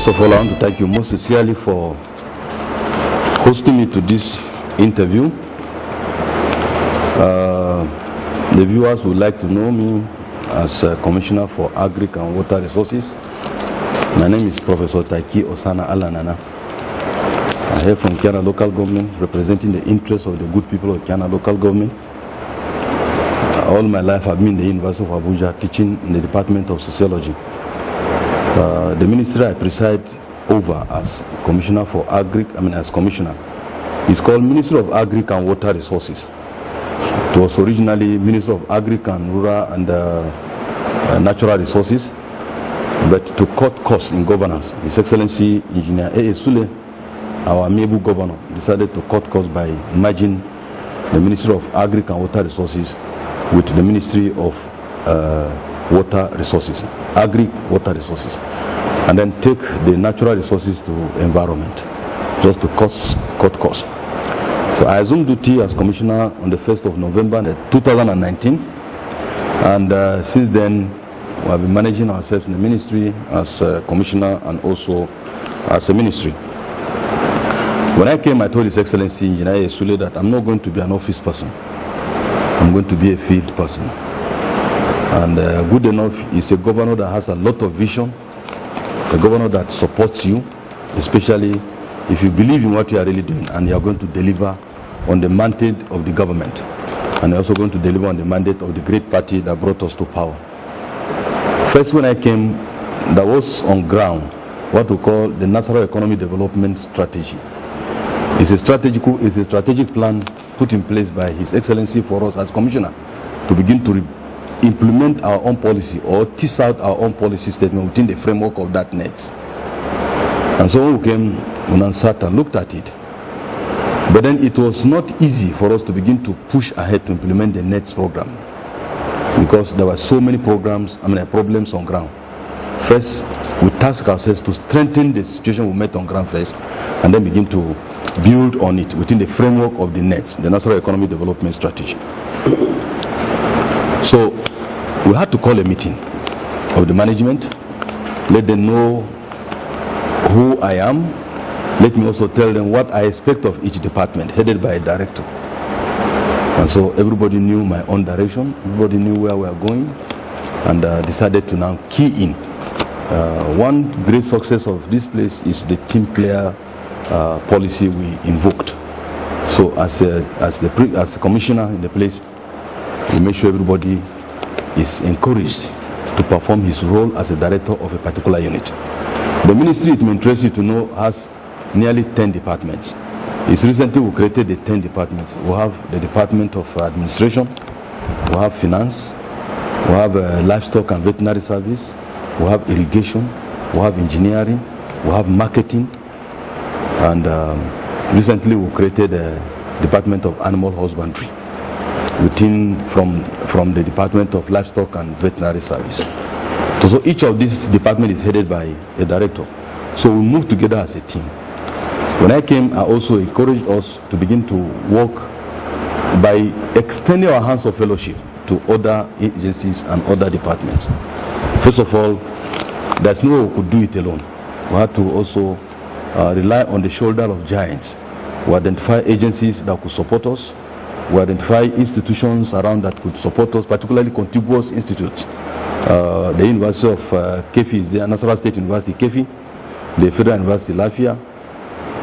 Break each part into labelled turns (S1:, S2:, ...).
S1: First of all, I want to thank you most sincerely for hosting me to this interview. The viewers would like to know me as Commissioner for Agric and Water Resources. My name is Professor Taiki Osana Alanana. I hail from Kiana Local Government, representing the interests of the good people of Kiana Local Government. All my life I've been in the University of Abuja teaching in the Department of Sociology. The ministry I preside over as Commissioner for as Commissioner, is called Ministry of Agric and Water Resources. It was originally Ministry of Agric and Rural and Natural Resources, but to cut costs in governance, His Excellency Engineer A.A. Sule, our amiable governor, decided to cut costs by merging the Ministry of Agric and Water Resources with the Ministry of Water Resources, Agric Water Resources, and then take the natural resources to environment, just to cut costs. So I assumed duty as Commissioner on the 1st of November 2019, and since then we have been managing ourselves in the ministry as a Commissioner and also as a ministry. When I came, I told His Excellency Engineer Esule that I'm not going to be an office person. I'm going to be a field person. And good enough is a governor that has a lot of vision, a governor that supports you, especially if you believe in what you are really doing and you are going to deliver on the mandate of the government, and you're also going to deliver on the mandate of the great party that brought us to power. First, when I came, there was on ground what we call the National Economic Development Strategy. It's a strategic plan put in place by His Excellency for us as Commissioner to begin to implement our own policy or tease out our own policy statement within the framework of that NETS. And so when we came, Unansata looked at it. But then it was not easy for us to begin to push ahead to implement the NETS program, because there were so many problems on ground. First, we tasked ourselves to strengthen the situation we met on ground first, and then begin to build on it within the framework of the NETS, the National Economic Development Strategy. So we had to call a meeting of the management, let them know who I am. Let me also tell them what I expect of each department, headed by a director. And so everybody knew my own direction, everybody knew where we are going, and decided to now key in. One great success of this place is the team player policy we invoked. So as the commissioner in the place, we make sure everybody is encouraged to perform his role as a director of a particular unit. The ministry, it may interest you to know, has nearly 10 departments. It's recently we created the 10 departments. We have the Department of Administration, we have Finance, we have Livestock and Veterinary Service, we have Irrigation, we have Engineering, we have Marketing, and recently we created the Department of Animal Husbandry from the Department of Livestock and Veterinary Service. So each of these departments is headed by a director. So we move together as a team. When I came, I also encouraged us to begin to work by extending our hands of fellowship to other agencies and other departments. First of all, there's no way we could do it alone. We had to also rely on the shoulder of giants. We identify agencies that could support us. We identify institutions around that could support us, particularly contiguous institutes. The University of Kefi is there, Nasarawa State University Kefi, the Federal University Lafia,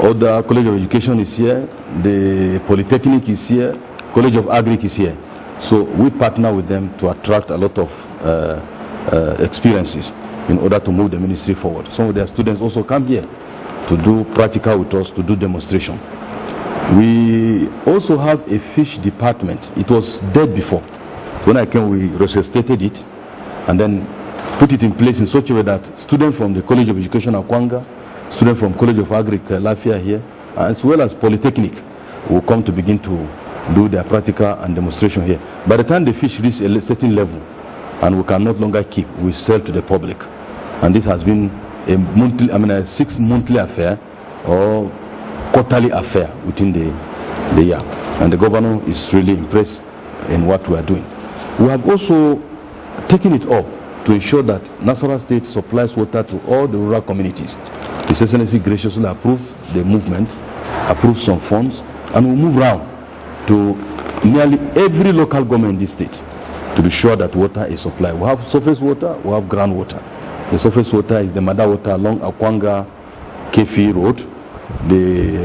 S1: other College of Education is here, the Polytechnic is here, College of Agric is here. So we partner with them to attract a lot of experiences in order to move the ministry forward. Some of their students also come here to do practical with us, to do demonstration. We also have a fish department. It was dead before. When I came, we resuscitated it and then put it in place in such a way that students from the College of Education Akwanga, students from College of Agric Lafia here, as well as Polytechnic, will come to begin to do their practical and demonstration here. By the time the fish reach a certain level and we can no longer keep, we sell to the public. And this has been a monthly, a 6-monthly affair or quarterly affair within the year. And the governor is really impressed in what we are doing. We have also taken it up to ensure that Nasarawa State supplies water to all the rural communities. His Excellency graciously approved the movement, approved some funds, and will move round to nearly every local government in this state to be sure that water is supplied. We have surface water, we have groundwater. The surface water is the Mada water along Akwanga Kefi Road, the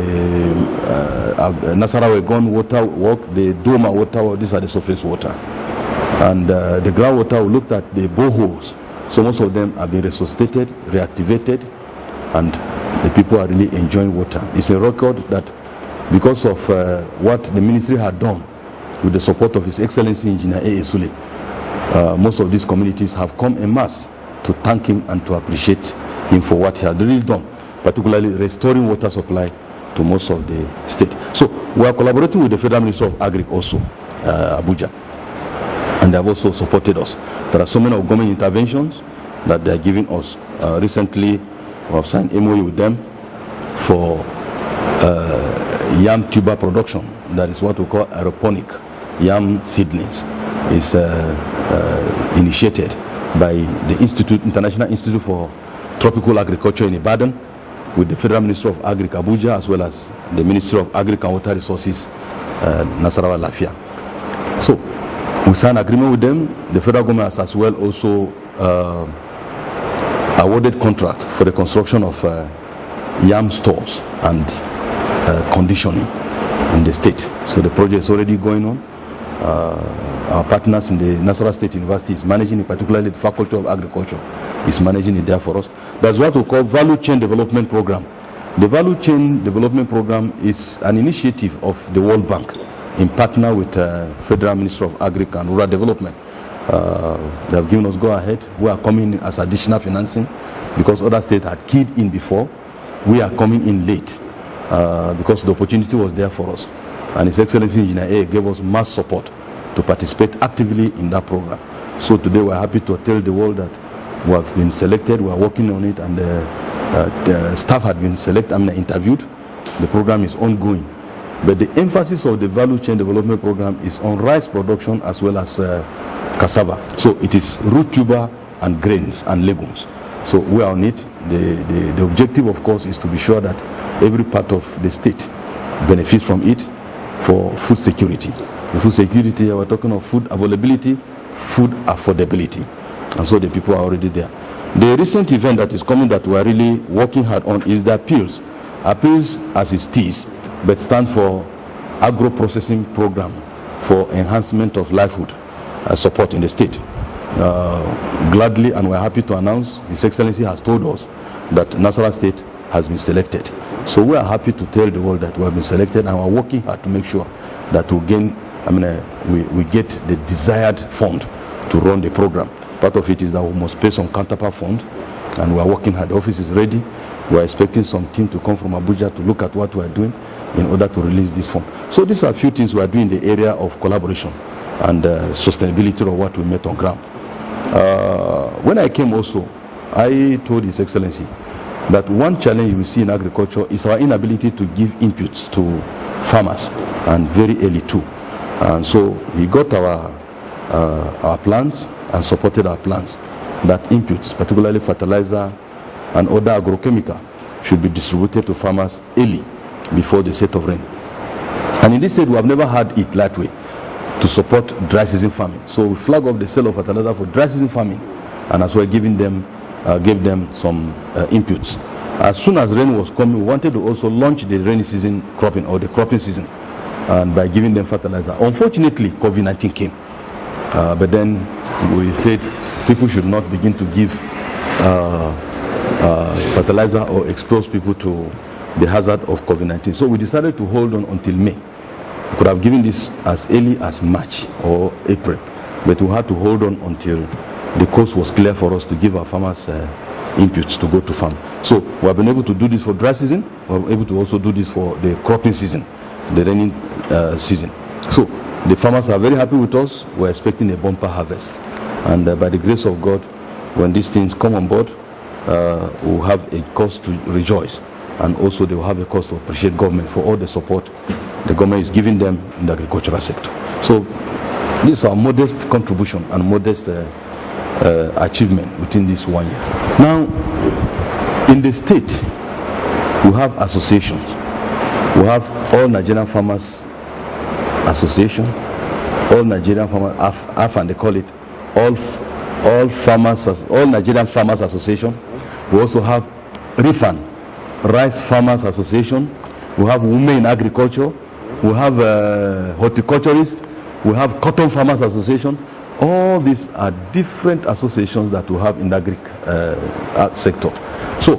S1: Nasarawa Wegon water walk, the Doma water, these are the surface water. And the groundwater, we looked at the boreholes. So most of them have been resuscitated, reactivated, and the people are really enjoying water. It's a record that because of what the ministry had done with the support of His Excellency Engineer A. Sule, most of these communities have come en masse to thank him and to appreciate him for what he had really done, particularly restoring water supply to most of the state. So we are collaborating with the Federal Ministry of Agric also, Abuja, and they have also supported us. There are so many government interventions that they are giving us. Recently, we have signed MOU with them for yam tuber production. That is what we call aeroponic yam seedlings. It's initiated by the International Institute for Tropical Agriculture in Ibadan, with the Federal Ministry of Agric Abuja, as well as the Ministry of Agric and Water Resources, Nasarawa Lafia. So we signed an agreement with them. The federal government has as well also awarded contract for the construction of yam stores and conditioning in the state. So the project is already going on. Our partners in the Nasarawa State University is managing it, particularly the Faculty of Agriculture is managing it there for us. That's what we call Value Chain Development Program. The Value Chain Development Program is an initiative of the World Bank in partner with Federal Ministry of Agric and Rural Development. They have given us go ahead. We are coming in as additional financing because other states had keyed in before. We are coming in late because the opportunity was there for us. And His Excellency Engineer A gave us mass support to participate actively in that program. So today we are happy to tell the world that we have been selected, we are working on it, and the staff had been selected and interviewed. The program is ongoing. But the emphasis of the Value Chain Development Program is on rice production as well as cassava. So it is root tuber and grains and legumes. So we are on it. The objective, of course, is to be sure that every part of the state benefits from it for food security. The food security, we're talking of food availability, food affordability. And so the people are already there. The recent event that is coming that we are really working hard on is the appeals. Appeals, as it is, but stands for Agro-Processing Program for Enhancement of Livelihood Support in the state. Gladly, and we're happy to announce, His Excellency has told us that Nasarawa State has been selected. So we are happy to tell the world that we have been selected, and we're working hard to make sure that we gain, we get the desired fund to run the program. Part of it is that we must pay some counterpart fund, and we are working hard. The office is ready. We are expecting some team to come from Abuja to look at what we are doing in order to release this fund. So these are a few things we are doing in the area of collaboration and sustainability of what we met on ground. When I came also, I told His Excellency that one challenge you will see in agriculture is our inability to give inputs to farmers, and very early too. And so he got our plans and supported our plans that inputs, particularly fertilizer and other agrochemical, should be distributed to farmers early before the set of rain. And in this state, we have never had it that way to support dry season farming. So we flag up the sale of fertilizer for dry season farming, and as well gave them some inputs. As soon as rain was coming, we wanted to also launch the rainy season cropping, or the cropping season, and by giving them fertilizer. Unfortunately, COVID-19 came, but then we said people should not begin to give fertilizer or expose people to the hazard of COVID-19. So we decided to hold on until May. We could have given this as early as March or April, but we had to hold on until the coast was clear for us to give our farmers inputs to go to farm. So we have been able to do this for dry season. We are able to also do this for the cropping season, the rainy season. So the farmers are very happy with us. We're expecting a bumper harvest. And by the grace of God, when these things come on board, we'll have a cause to rejoice. And also they will have a cause to appreciate government for all the support the government is giving them in the agricultural sector. So this is our modest contribution and modest achievement within this 1 year. Now, in the state, we have associations. We have All Nigerian Farmers Association, All Nigerian Farmers, AFAN they call it, All Nigerian Farmers Association. We also have RIFAN, Rice Farmers Association. We have Women in Agriculture. We have Horticulturists. We have Cotton Farmers Association. All these are different associations that we have in the agri sector. So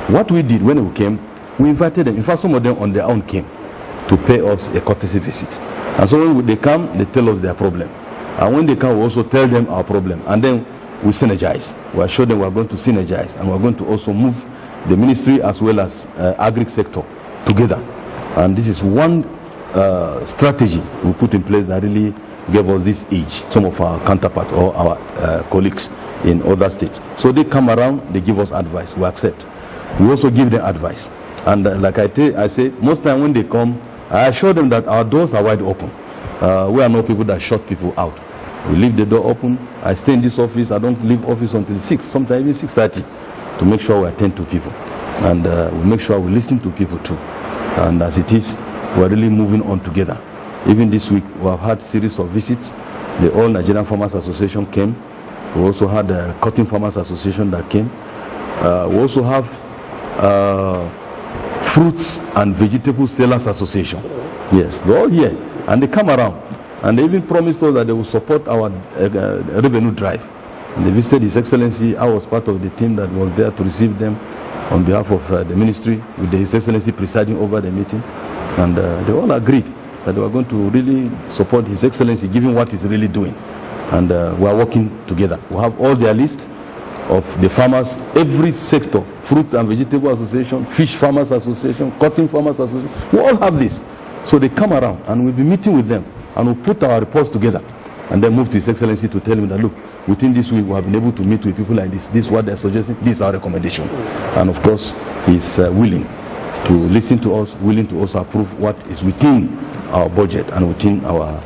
S1: what we did when we came, we invited them. In fact, some of them on their own came to pay us a courtesy visit. And so when they come, they tell us their problem. And when they come, we also tell them our problem. And then we synergize. We assure them we are going to synergize. And we are going to also move the ministry as well as agri sector together. And this is one strategy we put in place that really gave us this edge, some of our counterparts or our colleagues in other states. So they come around, they give us advice, we accept. We also give them advice. And like I say, most time when they come, I assure them that our doors are wide open. We are not people that shut people out. We leave the door open. I stay in this office. I don't leave office until 6, sometimes even 6:30, to make sure we attend to people. And we make sure we listen to people too. And as it is, we're really moving on together. Even this week, we have had a series of visits. The All Nigerian Farmers Association came. We also had the Cotton Farmers Association that came. We also have Fruits and Vegetable Sellers Association. Yes, they're all here. And they come around. And they even promised us that they will support our revenue drive. And they visited His Excellency. I was part of the team that was there to receive them on behalf of the ministry, with His Excellency presiding over the meeting. And they all agreed that they were going to really support His Excellency, given what he's really doing. And we are working together. We have all their list of the farmers, every sector, Fruit and Vegetable Association, Fish Farmers Association, Cotton Farmers Association. We all have this. So they come around and we'll be meeting with them and we'll put our reports together and then move to His Excellency to tell him that, look, within this week we have been able to meet with people like this. This is what they're suggesting. This is our recommendation. And of course, he's willing to listen to us, willing to also approve what is within our budget and within our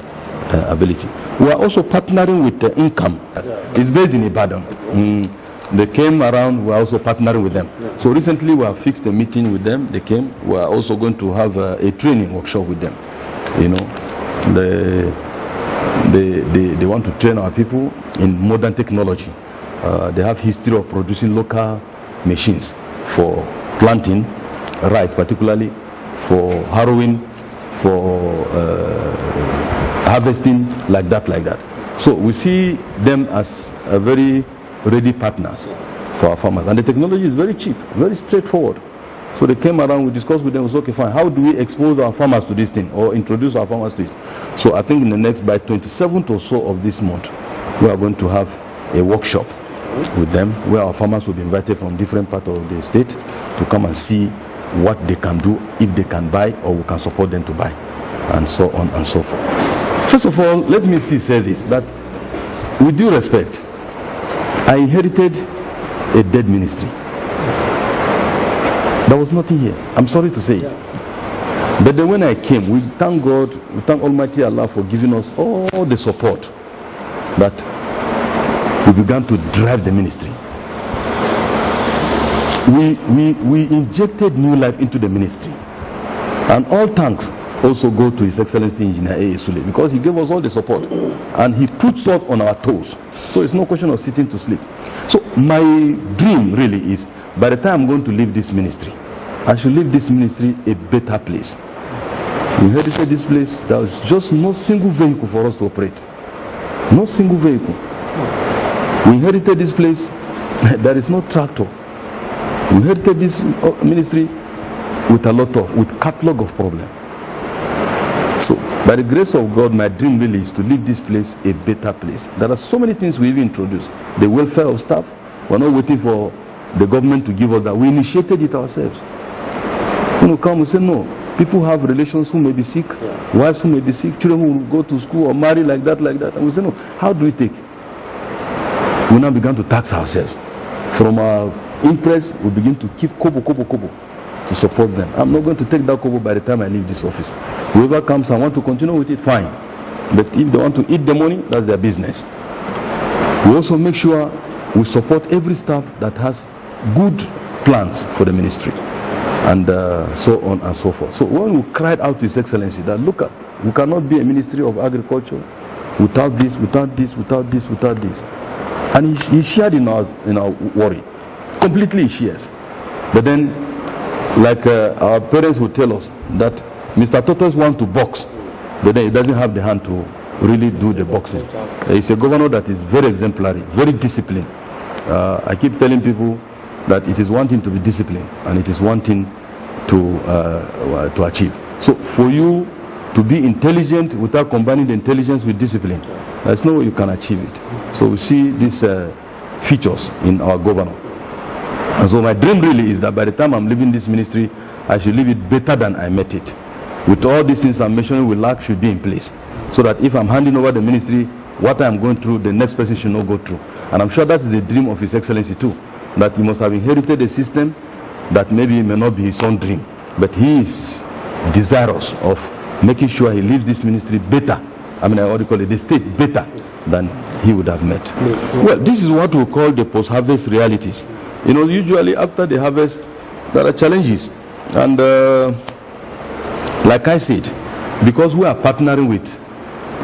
S1: ability. We are also partnering with the Income. It's based in Ibadan. They came around, we are also partnering with them. So recently we have fixed a meeting with them. They came. We are also going to have a training workshop with them. You know, they want to train our people in modern technology. They have history of producing local machines for planting rice, particularly for harrowing, for harvesting, like that. So we see them as a very ready partners for our farmers. And the technology is very cheap, very straightforward. So they came around, we discussed with them, we said, okay, fine, how do we expose our farmers to this thing or introduce our farmers to it? So I think in the next, by 27th or so of this month, we are going to have a workshop with them where our farmers will be invited from different parts of the state to come and see what they can do, if they can buy, or we can support them to buy, and so on and so forth. First of all, let me still say this, that with due respect, I inherited a dead ministry. There was nothing here. I'm sorry to say it. But then when I came, we thank God, we thank Almighty Allah for giving us all the support that we began to drive the ministry. We injected new life into the ministry. And all thanks also go to His Excellency Engineer A.A. Sule, because he gave us all the support. And he puts us on our toes. So it's no question of sitting to sleep. So my dream really is, by the time I'm going to leave this ministry, I should leave this ministry a better place. We inherited this place, there was just no single vehicle for us to operate. No single vehicle. We inherited this place, there is no tractor. We inherited this ministry with catalog of problems. So, by the grace of God, my dream really is to leave this place a better place. There are so many things we've introduced. The welfare of staff, we're not waiting for the government to give us that. We initiated it ourselves. When we come, we say, no, people have relations who may be sick, wives who may be sick, children who will go to school or marry like that. And we say, no, how do we take? We now began to tax ourselves. From our impress, we begin to keep kobo to support them. I'm not going to take that kobo by the time I leave this office. Whoever comes and want to continue with it, fine. But if they want to eat the money, that's their business. We also make sure we support every staff that has good plans for the ministry, and so on and so forth. So when we cried out to His Excellency that, look, we cannot be a Ministry of Agriculture without this, without this, without this, without this. And he shared in our worry. Completely he shares. But then, like our parents would tell us that Mr. Tortoise wants to box, but then he doesn't have the hand to really do the boxing. He's a governor that is very exemplary, very disciplined. I keep telling people that it is one thing to be disciplined, and it is one thing to achieve. So for you to be intelligent without combining the intelligence with discipline, there's no way you can achieve it. So we see these features in our governor. And so my dream really is that by the time I'm leaving this ministry, I should leave it better than I met it. With all these things I'm mentioning we lack should be in place, so that if I'm handing over the ministry, what I'm going through, the next person should not go through. And I'm sure that is the dream of His Excellency too, that he must have inherited a system that maybe may not be his own dream, but he is desirous of making sure he leaves this ministry better. I mean, what do you call it, the state better than he would have met. Well, this is what we call the post-harvest realities. You know, usually after the harvest, there are challenges. And like I said, because we are partnering with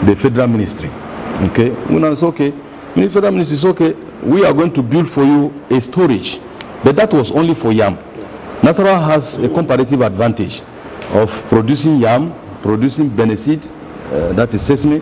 S1: the federal ministry, okay, when it's okay, the federal ministry is okay, we are going to build for you a storage. But that was only for yam. Nasarawa has a comparative advantage of producing yam, producing Beneseed, that is sesame,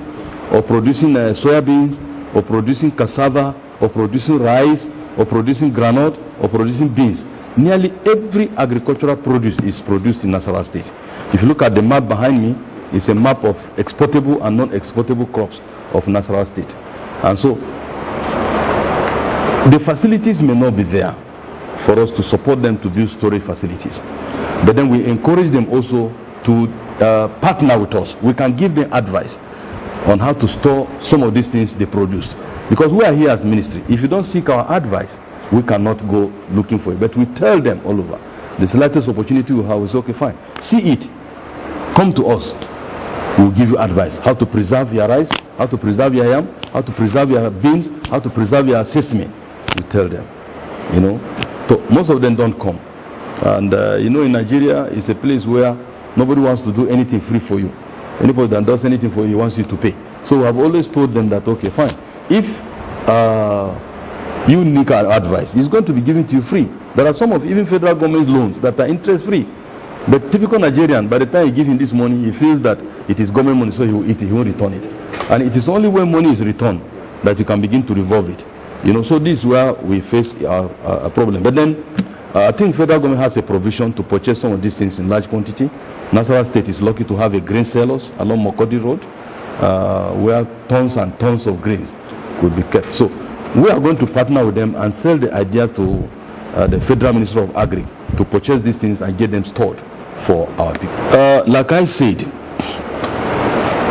S1: or producing soybeans, or producing cassava, or producing rice, or producing granite, or producing beans. Nearly every agricultural produce is produced in Nasarawa State. If you look at the map behind me, it's a map of exportable and non-exportable crops of Nasarawa State. And so, the facilities may not be there for us to support them to build storage facilities. But then we encourage them also to partner with us. We can give them advice on how to store some of these things they produce. Because we are here as ministry. If you don't seek our advice, we cannot go looking for it. But we tell them all over. The slightest opportunity we have is okay, fine. See it. Come to us. We'll give you advice. How to preserve your rice, how to preserve your yam, how to preserve your beans, how to preserve your sesame. We tell them. You know. So most of them don't come. And you know, in Nigeria, it's a place where nobody wants to do anything free for you. Anybody that does anything for you wants you to pay. So we have always told them that, okay, fine. If you need our advice, it's going to be given to you free. There are some of even federal government loans that are interest free. But typical Nigerian, by the time you give him this money, he feels that it is government money, so he will eat it, he won't return it. And it is only when money is returned that you can begin to revolve it. You know, so this is where we face a problem. But then, I think federal government has a provision to purchase some of these things in large quantity. Nasarawa State is lucky to have a grain sellers along Mokodi Road, where tons and tons of grains could be kept. So we are going to partner with them and sell the ideas to the Federal Ministry of Agri to purchase these things and get them stored for our people. Like I said,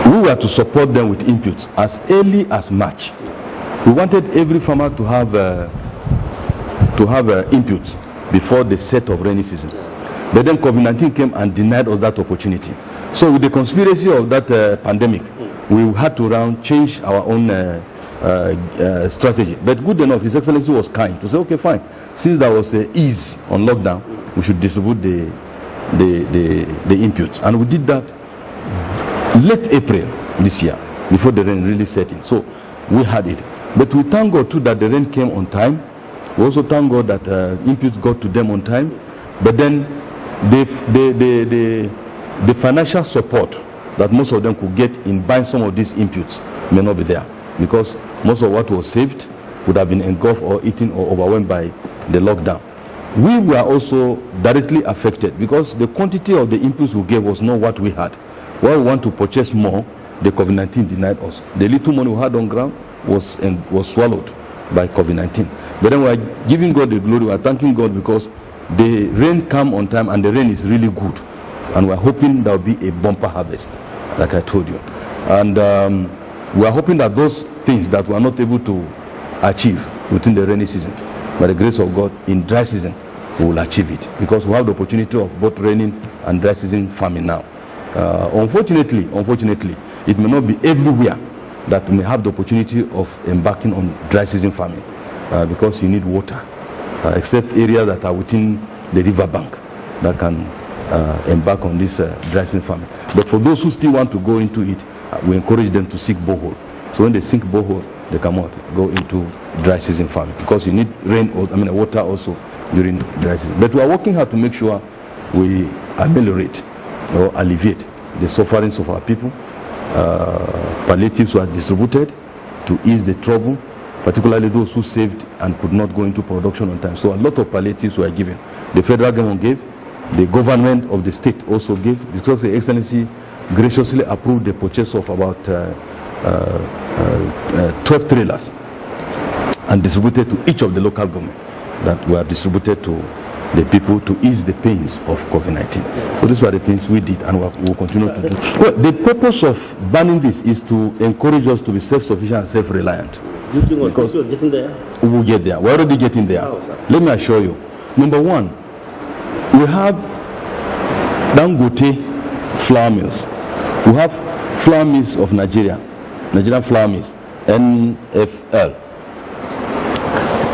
S1: we were to support them with inputs as early as March. We wanted every farmer to have inputs before the set of rainy season. But then COVID-19 came and denied us that opportunity. So with the conspiracy of that pandemic, we had to change our own strategy. But good enough, His Excellency was kind to say, okay, fine. Since there was ease on lockdown, we should distribute the inputs. And we did that late April this year, before the rain really set in. So we had it. But we thank God too that the rain came on time. We also thank God that inputs got to them on time. But then the financial support that most of them could get in buying some of these inputs may not be there, because most of what was saved would have been engulfed or eaten or overwhelmed by the lockdown. We were also directly affected because the quantity of the inputs we gave was not what we had. While we want to purchase more, the COVID-19 denied us. The little money we had on ground was swallowed by COVID-19. But then we are giving God the glory. We are thanking God because the rain came on time and the rain is really good. And we are hoping there will be a bumper harvest, like I told you. And we are hoping that those things that we are not able to achieve within the rainy season, by the grace of God, in dry season, we will achieve it. Because we have the opportunity of both raining and dry season farming now. Unfortunately, it may not be everywhere that may have the opportunity of embarking on dry season farming because you need water, except areas that are within the river bank that can embark on this dry season farming. But for those who still want to go into it, we encourage them to seek borehole. So when they sink borehole, they cannot go into dry season farming because you need water also during dry season. But we are working hard to make sure we ameliorate or alleviate the sufferings of our people. Palliatives were distributed to ease the trouble, particularly those who saved and could not go into production on time. So a lot of palliatives were given. The federal government gave, the government of the state also gave, because the Excellency graciously approved the purchase of about 12 trailers and distributed to each of the local government that were distributed to the people to ease the pains of COVID-19. So these were the things we did and we will continue to do. Well, the purpose of banning this is to encourage us to be self-sufficient and self-reliant. Because we will get there. We're already getting there. Let me assure you. Number one, we have Dangote flour mills. We have flour mills of Nigeria, Nigerian flour mills, NFL.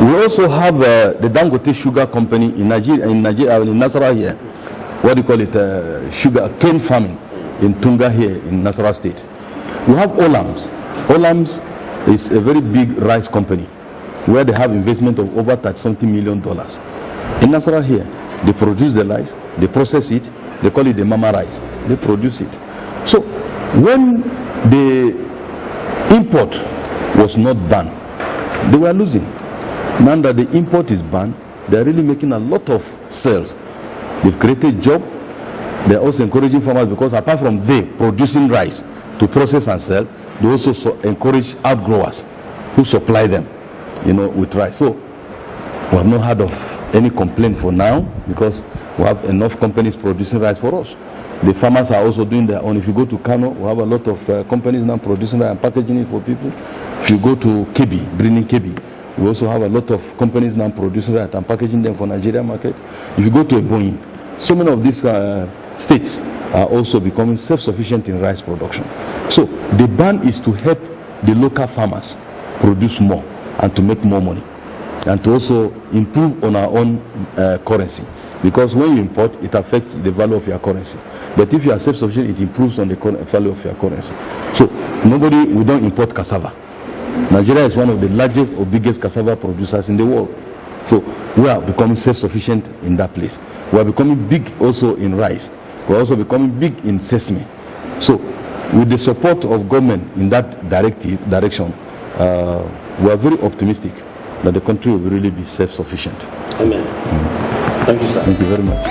S1: We also have the Dangote Sugar Company in Nigeria, in Nasarawa here. What do you call it? Sugar cane farming in Tunga here in Nasarawa State. We have Olams. Olams is a very big rice company where they have investment of over $30-something million. In Nasarawa here, they produce the rice, they process it, they call it the mama rice. They produce it. So when the import was not banned, they were losing. Now that the import is banned, they are really making a lot of sales. They've created job. They are also encouraging farmers because apart from they producing rice to process and sell, they also encourage outgrowers who supply them, with rice. So we have not heard of any complaint for now because we have enough companies producing rice for us. The farmers are also doing their own. If you go to Kano, we have a lot of companies now producing rice and packaging it for people. If you go to Kebbi, Brini Kebbi, we also have a lot of companies now producing rice and packaging them for Nigeria market. If you go to Ebonyi, so many of these states are also becoming self-sufficient in rice production. So the ban is to help the local farmers produce more and to make more money and to also improve on our own currency. Because when you import, it affects the value of your currency. But if you are self-sufficient, it improves on the value of your currency. So we don't import cassava. Nigeria is one of the largest or biggest cassava producers in the world. So we are becoming self-sufficient in that place. We are becoming big also in rice. We are also becoming big in sesame. So with the support of government in that direction, we are very optimistic that the country will really be self-sufficient.
S2: Amen. Thank you, sir.
S1: Thank you very much.